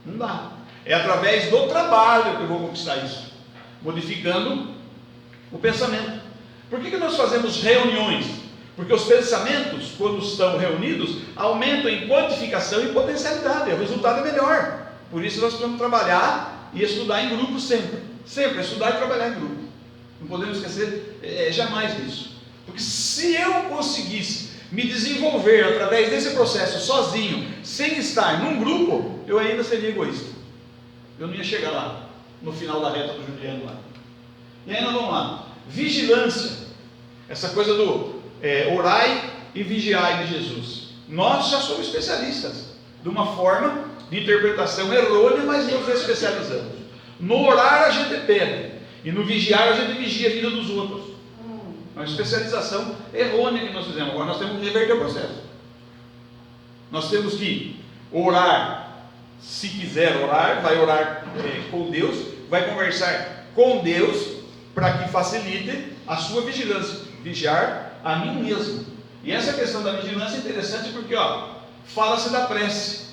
Não dá. É através do trabalho que eu vou conquistar isso, modificando o pensamento. Por que nós fazemos reuniões? Porque os pensamentos, quando estão reunidos, aumentam em quantificação e potencialidade, o resultado é melhor. Por isso nós precisamos trabalhar e estudar em grupo sempre. Sempre estudar e trabalhar em grupo. Não podemos esquecer jamais disso. Porque se eu conseguisse me desenvolver através desse processo sozinho, sem estar num grupo, eu ainda seria egoísta. Eu não ia chegar lá, no final da reta do Juliano lá. E aí nós vamos lá. Vigilância. Essa coisa do orai e vigiai de Jesus. Nós já somos especialistas. De uma forma de interpretação errônea, mas nos especializamos. No orar a gente pede. E no vigiar a gente vigia a vida dos outros. É uma especialização errônea que nós fizemos. Agora nós temos que reverter o processo. Nós temos que orar, se quiser orar, vai orar com Deus, vai conversar com Deus, para que facilite a sua vigilância. Vigiar a mim mesmo. E essa questão da vigilância é interessante porque fala-se da prece.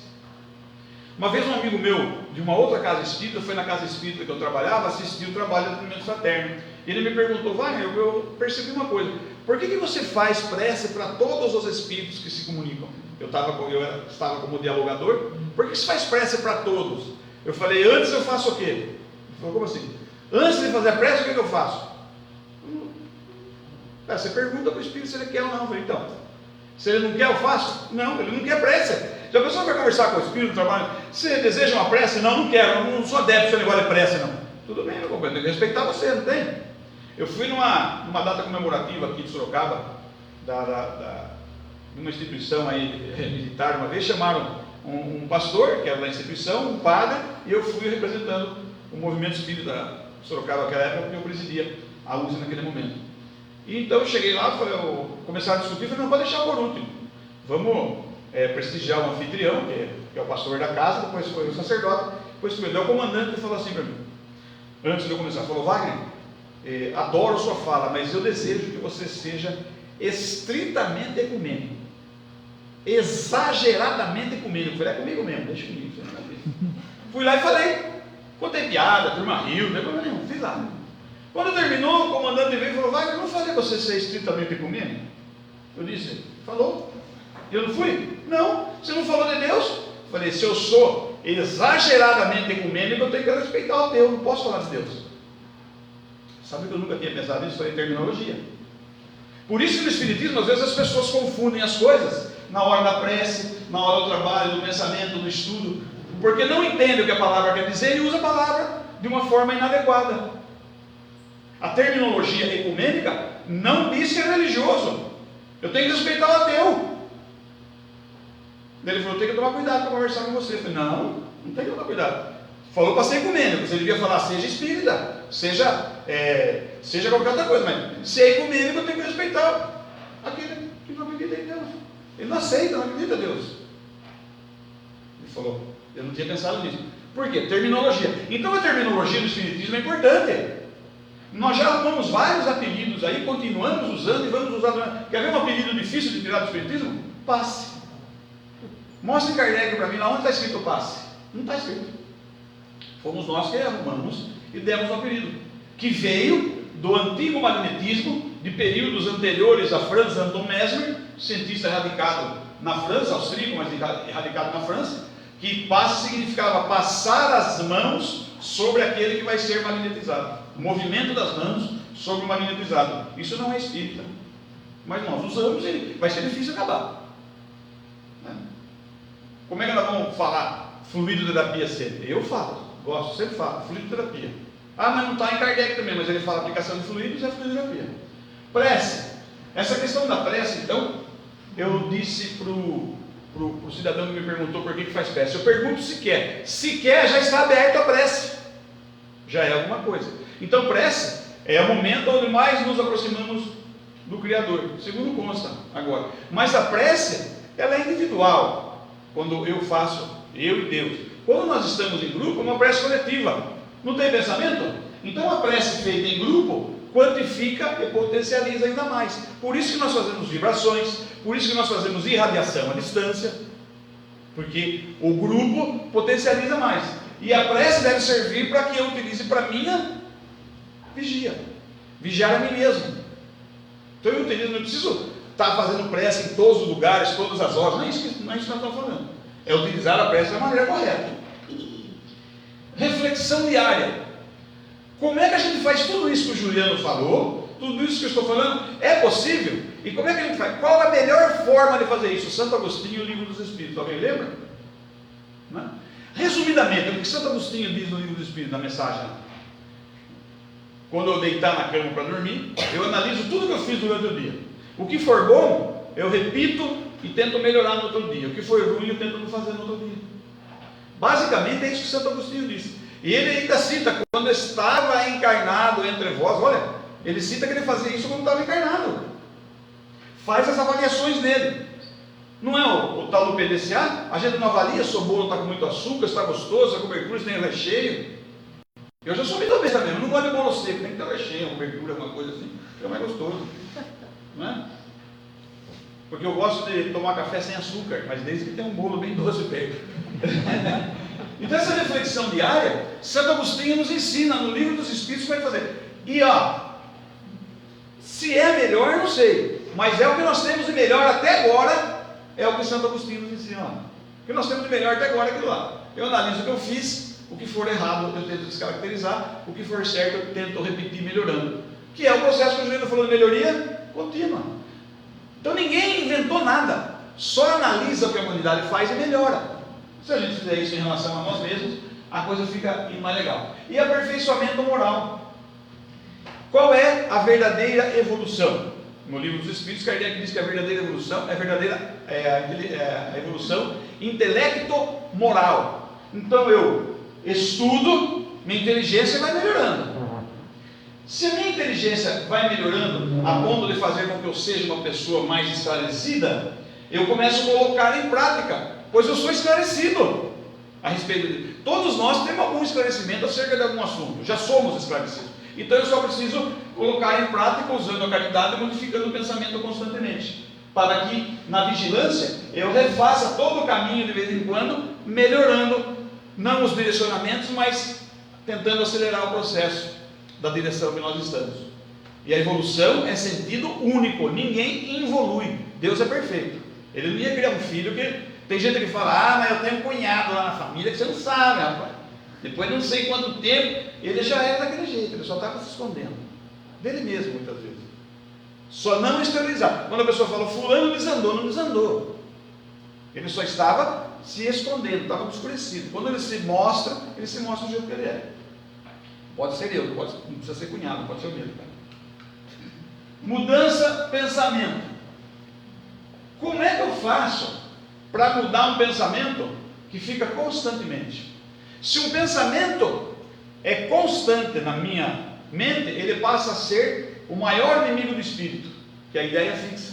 Uma vez um amigo meu, de uma outra casa espírita, foi na casa espírita que eu trabalhava, assistiu o trabalho do movimento fraterno. Ele me perguntou, eu percebi uma coisa, por que você faz prece para todos os espíritos que se comunicam? Eu estava como dialogador, por que você faz prece para todos? Eu falei, antes eu faço o quê? Ele falou, como assim? Antes de fazer a prece, o que eu faço? Você pergunta para o Espírito se ele quer ou não. Eu falei, então, se ele não quer, eu faço? Não, ele não quer pressa. Se a pessoa vai conversar com o Espírito no trabalho, você deseja uma prece? Não, não quero, eu não sou adepto a negócio de prece, não. Tudo bem, meu companheiro, tem que respeitar você, não tem? Eu fui numa data comemorativa aqui de Sorocaba, de uma instituição aí militar, uma vez chamaram um pastor, que era da instituição, um padre, e eu fui representando o movimento espírita de Sorocaba naquela época, porque eu presidia a USE naquele momento. E então eu cheguei lá, começaram a discutir, falei, não, pode deixar por último, vamos prestigiar o anfitrião, que é o pastor da casa, depois foi o sacerdote, depois foi o comandante, que falou assim para mim, antes de eu começar, falou, Wagner, adoro sua fala, mas eu desejo que você seja estritamente ecumênico, exageradamente ecumênico. Eu falei, comigo mesmo, deixa comigo. Fui lá e falei, contei piada, a turma riu, não tem problema nenhum, fiz lá. Quando terminou, o comandante veio e falou, Wagner, eu não falei você ser estritamente ecumênico? Eu disse, falou. Eu não fui? Não, você não falou de Deus? Eu falei, se eu sou exageradamente ecumênico, eu tenho que respeitar o Deus, não posso falar de Deus. Sabe que eu nunca tinha pensado nisso? Foi em terminologia. Por isso que no Espiritismo, às vezes as pessoas confundem as coisas, na hora da prece, na hora do trabalho, do pensamento, do estudo, porque não entendem o que a palavra quer dizer e usa a palavra de uma forma inadequada. A terminologia ecumênica não diz que é religioso. Eu tenho que respeitar o ateu. Ele falou, eu tenho que tomar cuidado para conversar com você. Eu falei, não tem que tomar cuidado. Falou para ser ecumênico, você devia falar, seja espírita, seja qualquer outra coisa, mas ser ecumênico eu tenho que respeitar aquele que não acredita em Deus. Ele não aceita, não acredita em Deus. Ele falou, eu não tinha pensado nisso. Por quê? Terminologia. Então a terminologia do Espiritismo é importante. Nós já arrumamos vários apelidos aí, continuamos usando e vamos usar. Quer ver um apelido difícil de tirar do Espiritismo? Passe. Mostre Kardec para mim lá onde está escrito passe. Não está escrito. Fomos nós que arrumamos e demos um apelido, que veio do antigo magnetismo, de períodos anteriores a Franz Anton Mesmer, cientista radicado na França, austríaco, mas radicado na França, que passe significava passar as mãos sobre aquele que vai ser magnetizado. O movimento das mãos sobre o magnetizado. Isso não é espírita, mas nós usamos e vai ser difícil acabar. Como é que nós vamos falar fluidoterapia sempre? Eu falo, gosto, sempre falo, fluidoterapia. Ah, mas não está em Kardec também, mas ele fala aplicação de fluidos, é fluidoterapia. Prece. Essa questão da prece, então, eu disse para o cidadão que me perguntou por que faz prece. Eu pergunto se quer. Se quer, já está aberto a prece. Já é alguma coisa. Então, prece é o momento onde mais nos aproximamos do Criador, segundo consta agora. Mas a prece, ela é individual. Quando eu faço, eu e Deus. Quando nós estamos em grupo, é uma prece coletiva. Não tem pensamento? Então a prece feita em grupo quantifica e potencializa ainda mais. Por isso que nós fazemos vibrações, por isso que nós fazemos irradiação à distância, porque o grupo potencializa mais. E a prece deve servir para que eu utilize para minha vigiar a mim mesmo. Então eu utilizo, não preciso estar fazendo prece em todos os lugares, todas as horas. Não é isso que nós estamos falando. É utilizar a prece da maneira correta. Reflexão diária. Como é que a gente faz tudo isso que o Juliano falou? Tudo isso que eu estou falando? É possível? E como é que a gente faz? Qual a melhor forma de fazer isso? Santo Agostinho, o Livro dos Espíritos. Alguém lembra? Não? Resumidamente, o que Santo Agostinho diz no Livro dos Espíritos, na mensagem? Quando eu deitar na cama para dormir, eu analiso tudo que eu fiz durante o dia. O que for bom, eu repito e tento melhorar no outro dia. O que for ruim, eu tento não fazer no outro dia. Basicamente é isso que Santo Agostinho disse. E ele ainda cita, quando estava encarnado entre vós, olha, ele cita que ele fazia isso quando estava encarnado. Faz as avaliações dele. Não é o tal do PDCA? A gente não avalia se o bolo está com muito açúcar, se está gostoso, se a cobertura tem recheio. Eu já sou muito bem também, eu não gosto de bolo seco, tem que ter recheio, cobertura, alguma coisa assim, que é mais gostoso. Não é? Porque eu gosto de tomar café sem açúcar, mas desde que tenha um bolo bem doce perto. Então essa reflexão diária, Santo Agostinho nos ensina no Livro dos Espíritos como é fazer. E se é melhor, não sei, mas é o que nós temos de melhor até agora, é o que Santo Agostinho nos ensina. O que nós temos de melhor até agora é aquilo lá. Eu analiso o que eu fiz, o que for errado eu tento descaracterizar, o que for certo eu tento repetir melhorando. Que é o processo que o Juliano falou de melhoria contínua. Então ninguém inventou nada, só analisa o que a humanidade faz e melhora. Se a gente fizer isso em relação a nós mesmos, a coisa fica mais legal. E aperfeiçoamento moral. Qual é a verdadeira evolução? No livro dos Espíritos, Kardec diz que a verdadeira evolução é a evolução intelecto-moral. Então eu estudo, minha inteligência vai melhorando. Se a minha inteligência vai melhorando a ponto de fazer com que eu seja uma pessoa mais esclarecida, eu começo a colocar em prática, pois eu sou esclarecido a respeito de... Todos nós temos algum esclarecimento acerca de algum assunto, já somos esclarecidos. Então eu só preciso colocar em prática, usando a caridade e modificando o pensamento constantemente, para que na vigilância eu refaça todo o caminho de vez em quando, melhorando não os direcionamentos, mas tentando acelerar o processo da direção que nós estamos. E a evolução é sentido único, ninguém evolui. Deus é perfeito. Ele não ia criar um filho que... Tem gente que fala, mas eu tenho um cunhado lá na família que você não sabe, rapaz. Depois de não sei quanto tempo, ele já era daquele jeito, ele só estava se escondendo. Dele mesmo, muitas vezes. Só não exteriorizar. Quando a pessoa fala, fulano desandou, não desandou. Ele só estava se escondendo, estava obscurecido. Quando ele se mostra do jeito que ele é. Pode ser eu, não precisa ser cunhado, pode ser o mesmo. Mudança pensamento. Como é que eu faço para mudar um pensamento que fica constantemente? Se um pensamento é constante na minha mente, ele passa a ser o maior inimigo do espírito, que é a ideia fixa.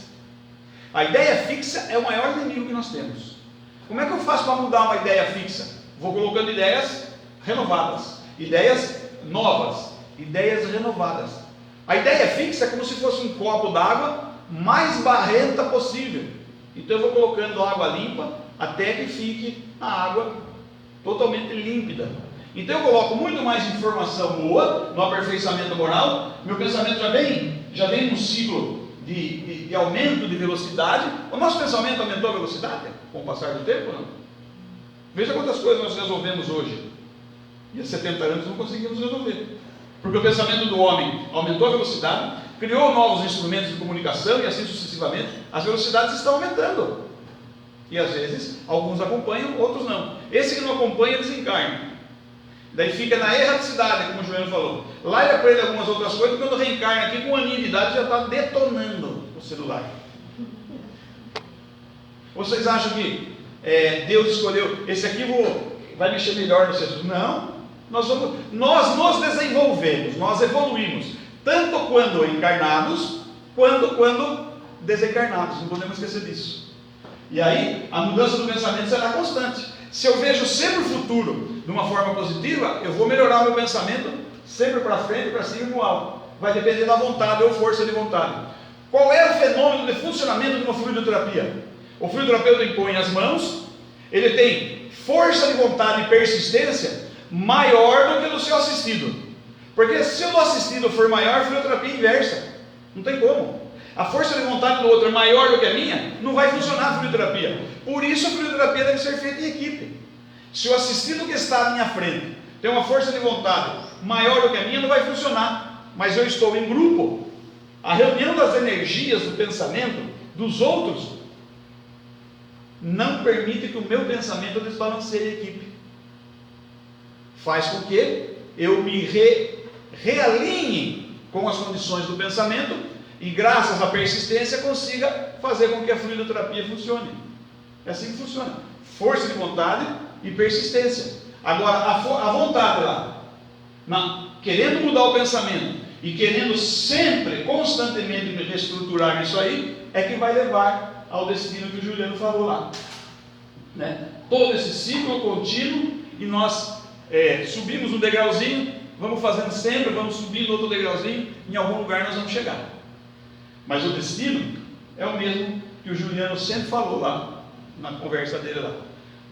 A ideia fixa é o maior inimigo que nós temos. Como é que eu faço para mudar uma ideia fixa? Vou colocando ideias renovadas, ideias novas, ideias renovadas. A ideia fixa é como se fosse um copo d'água mais barrenta possível. Então eu vou colocando água limpa até que fique a água totalmente límpida. Então eu coloco muito mais informação boa no aperfeiçoamento moral. Meu pensamento já vem num ciclo de aumento de velocidade. O nosso pensamento aumentou a velocidade com o passar do tempo, não? Veja quantas coisas nós resolvemos hoje e há 70 anos não conseguimos resolver, porque o pensamento do homem aumentou a velocidade, criou novos instrumentos de comunicação e assim sucessivamente. As velocidades estão aumentando e às vezes alguns acompanham, outros não. Esse que não acompanha desencarna, daí fica na erraticidade, como o João falou. Lá ele aprende algumas outras coisas, quando reencarna aqui com um aninho de idade já está detonando o celular. Vocês acham que Deus escolheu esse aqui vai mexer melhor no seu... Não, nós nos desenvolvemos, nós evoluímos, tanto quando encarnados, quando desencarnados, não podemos esquecer disso. E aí, a mudança do pensamento será constante. Se eu vejo sempre o futuro de uma forma positiva, eu vou melhorar o meu pensamento sempre para frente, para cima e para o alto. Vai depender da vontade ou força de vontade. Qual é o fenômeno de funcionamento de uma fluidoterapia? O fluidoterapeuta impõe as mãos, ele tem força de vontade e persistência maior do que do seu assistido. Porque se o do assistido for maior, a fluidoterapia é inversa. Não tem como. A força de vontade do outro é maior do que a minha, não vai funcionar a fluidoterapia. Por isso a fluidoterapia deve ser feita em equipe. Se o assistido que está à minha frente tem uma força de vontade maior do que a minha, não vai funcionar. Mas eu estou em grupo. A reunião das energias do pensamento dos outros não permite que o meu pensamento desbalanceie a equipe. Faz com que eu me realinhe com as condições do pensamento e, graças à persistência, consiga fazer com que a fluidoterapia funcione. É assim que funciona. Força de vontade e persistência. Agora, a vontade lá, querendo mudar o pensamento e querendo sempre, constantemente me reestruturar isso aí, é que vai levar ao destino que o Juliano falou lá. Né? Todo esse ciclo contínuo, e nós subimos um degrauzinho, vamos fazendo sempre, vamos subindo outro degrauzinho, em algum lugar nós vamos chegar. Mas o destino é o mesmo que o Juliano sempre falou lá, na conversa dele lá.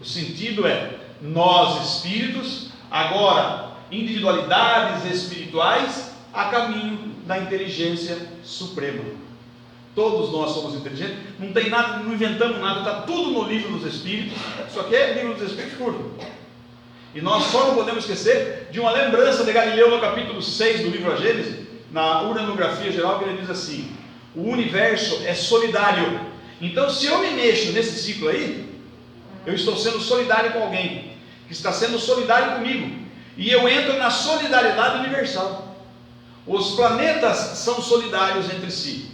O sentido é, nós espíritos, agora individualidades espirituais, a caminho da inteligência suprema. Todos nós somos inteligentes, não tem nada, não inventamos nada, está tudo no livro dos Espíritos, só que é livro dos Espíritos curto. E nós só não podemos esquecer de uma lembrança de Galileu no capítulo 6 do livro A Gênese, na uranografia geral, que ele diz assim: O universo é solidário. Então, se eu me mexo nesse ciclo aí, eu estou sendo solidário com alguém que está sendo solidário comigo, e eu entro na solidariedade universal. Os planetas são solidários entre si,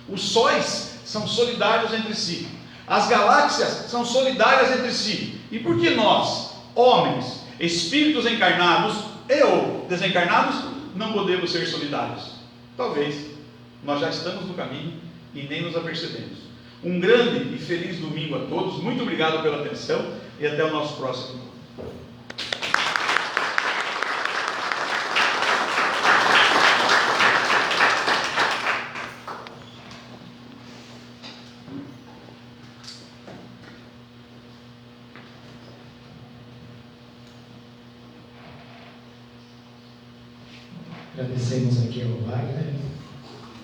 os sóis são solidários entre si, as galáxias são solidárias entre si. E por que nós, homens, espíritos encarnados e ou desencarnados, não podemos ser solidários? Talvez nós já estamos no caminho e nem nos apercebemos. Um grande e feliz domingo a todos. Muito obrigado pela atenção e até o nosso próximo encontro. Agradecemos aqui ao Wagner,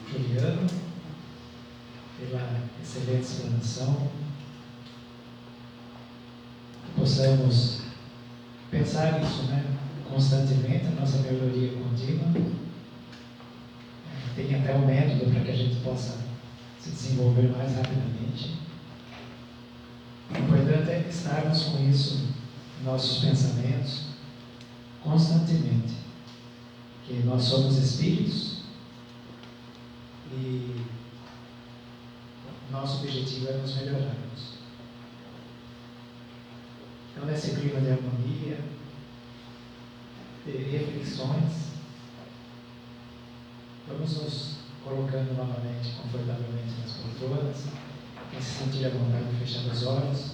Juliano, pela excelente explanação. Que possamos pensar nisso, né? Constantemente, a nossa melhoria contínua. Tem até um método para que a gente possa se desenvolver mais rapidamente. O importante é estarmos com isso em nossos pensamentos constantemente. Que nós somos espíritos e nosso objetivo é nos melhorarmos. Então, nesse clima de harmonia, de reflexões, vamos nos colocando novamente confortavelmente nas poltronas, quem se sentir à vontade de fechar os olhos,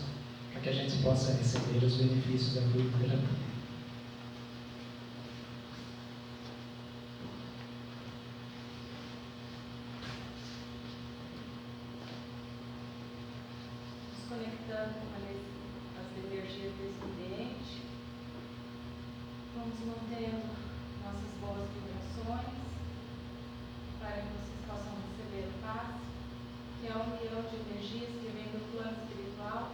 para que a gente possa receber os benefícios da fluidoterapia. Conectando as energias desse ambiente, vamos mantendo nossas boas vibrações para que vocês possam receber paz, que é a união de energias que vem do plano espiritual,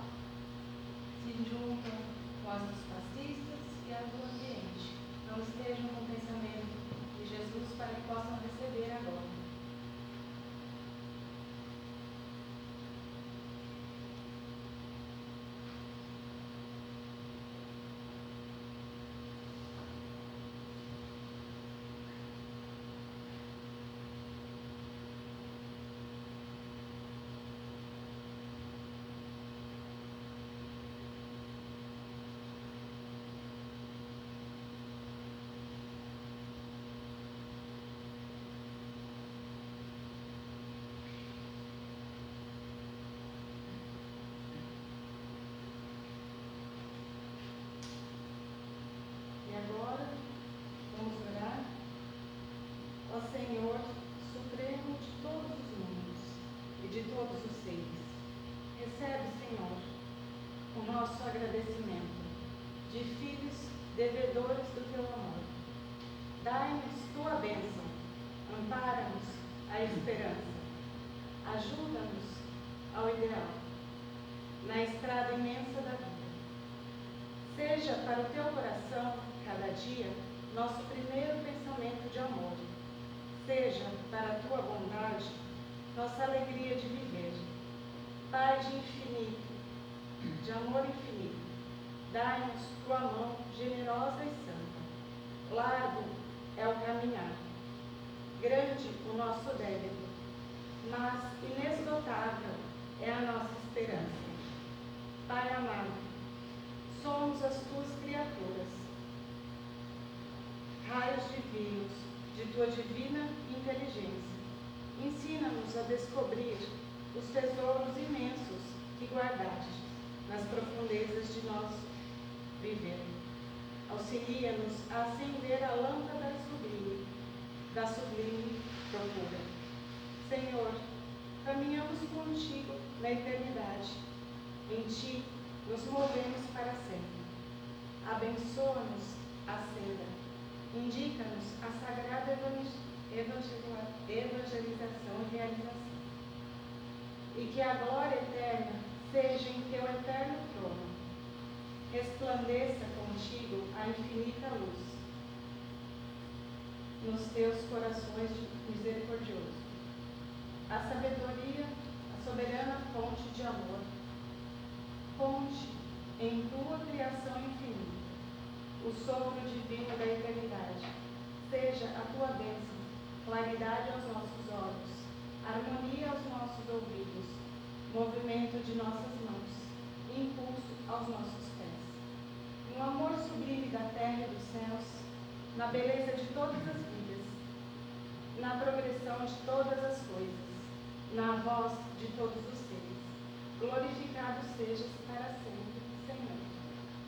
se juntam com as dos passistas e as do ambiente. Não estejam com o pensamento de Jesus para que possam receber agora. E agora, vamos orar. Ó Senhor, Supremo de todos os mundos e de todos os seres, recebe, Senhor, o nosso agradecimento de filhos devedores do Teu amor. Dai-nos Tua bênção, ampara-nos a esperança, ajuda-nos ao ideal, na estrada imensa da vida. Seja para o Teu coração, cada dia, nosso primeiro pensamento de amor. Seja para a Tua bondade, nossa alegria de viver. Pai de infinito, de amor infinito, dai-nos Tua mão generosa e santa. Largo é o caminhar, grande o nosso débito, mas inesgotável é a nossa esperança. Pai amado, somos as Tuas criaturas, raios divinos de Tua divina inteligência. Ensina-nos a descobrir os tesouros imensos que guardaste nas profundezas de nosso viver. Auxilia-nos a acender a lâmpada sublime, da sublime procura. Senhor, caminhamos contigo na eternidade. Em Ti nos movemos para sempre. Abençoa-nos a senda. Indica-nos a sagrada evangelização e realização. E que a glória eterna seja em Teu eterno trono. Resplandeça contigo a infinita luz nos Teus corações misericordiosos. a sabedoria, a soberana fonte de amor. Fonte em tua criação infinita, o sopro divino da eternidade. Seja a tua bênção, claridade aos nossos olhos, harmonia aos nossos ouvidos, movimento de nossas mãos, impulso aos nossos pés. No amor sublime da terra e dos céus, na beleza de todas as vidas, na progressão de todas as coisas, na voz de todos os seres. Glorificado sejas para sempre, Senhor.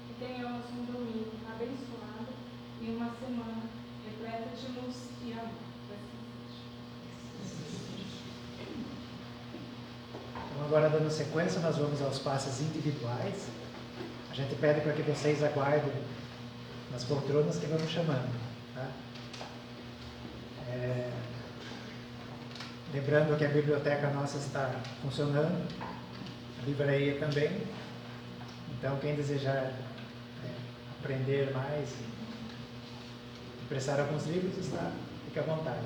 Que tenhamos um domingo abençoado e uma semana repleta de luz e amor. Então, agora dando sequência, nós vamos aos passes individuais. A gente pede para que vocês aguardem nas poltronas que vamos chamando. Tá? Lembrando que a biblioteca nossa está funcionando, a livraria também. Então, quem desejar aprender mais e prestar alguns livros, fique à vontade.